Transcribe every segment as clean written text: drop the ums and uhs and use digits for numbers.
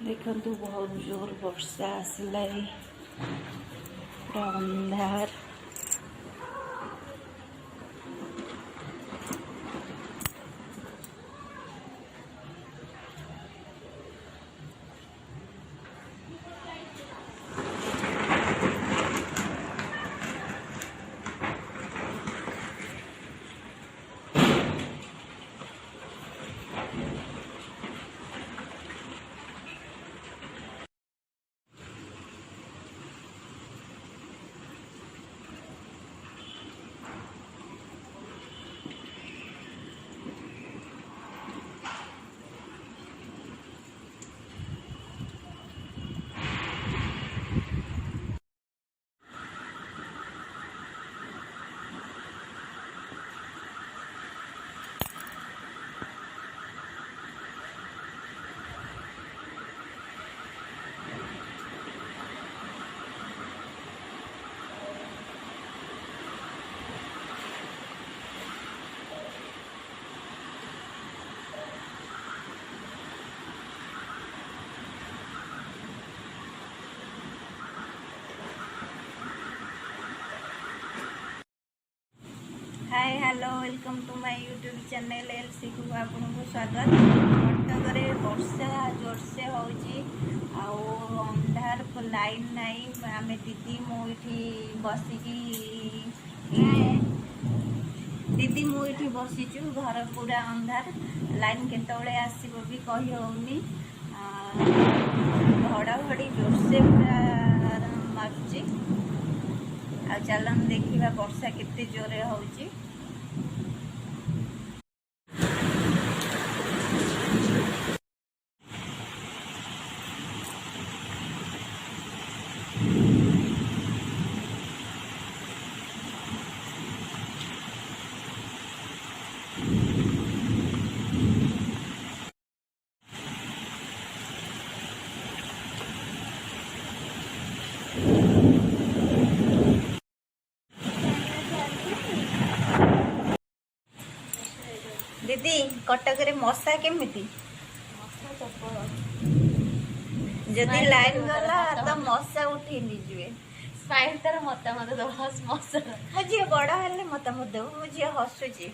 देखु बहुत जोर वर्षा आसला पूरा अंधार। Hi hello welcome to my YouTube channel एलसी को आपको स्वागत। कटक में वर्षा जोरसे होची अंधार को लाइन नहीं आम दीदी मुझे बसिकी दीदी मुझे बसीचु घर पूरा अंधार लाइन केतले आसब भी कही होनी घड़घड़ी जोरसे पूरा मारुची आ चलन देखा वर्षा केते जोरे होची। दीदी कटक रे मशा केमिति जदि लाइन गला तो मशा उठी निजवे स्माइल तार मतामत दो हस मशा मो झी बड़ हेले मतामत दो मो झी हसुची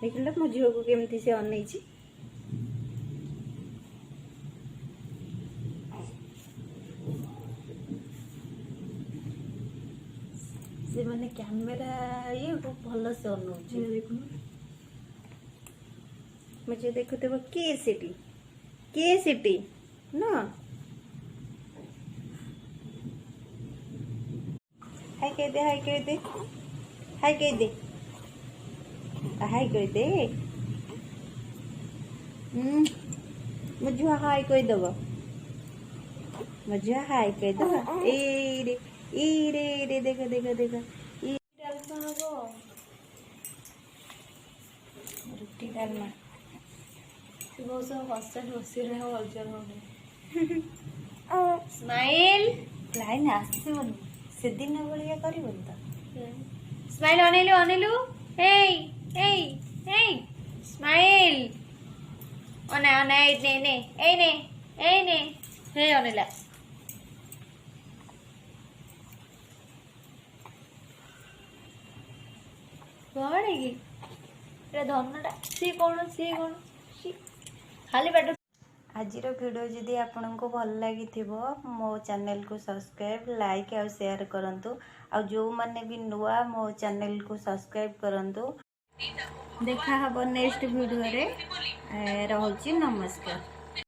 देखिल मो झील को केमती से अनैछि से माने कैमेरा ये भल से अनौछि देखु मुझे देखुते के सिटी ना हाय कह दे हाय कह दे हाय कह दे हाय कह दे मुझे हाय कह दब मुझे हाय कह दब ए रे देखो देखो देखो ये डालमा हबो रुटी डालमा बहुत सब हसन हसी रहे हो अल्जर हो स्माइल लाइन आसीबनी से दिन भलिया करबन त स्माइल अनिलु हेय हेय हेय स्माइल ओना ओना ए ने हे अनिला कौन है ये धनटा सी कौन खाली बैठ। आज वीडियो जदि आपन को भल लगी मो चैनल को सब्सक्राइब लाइक और शेयर करंतु आ जो माने भी नुआ मो चैनल को सब्सक्राइब करंतु। देखा हबो नेक्स्ट वीडियो रे। रहउची नमस्कार।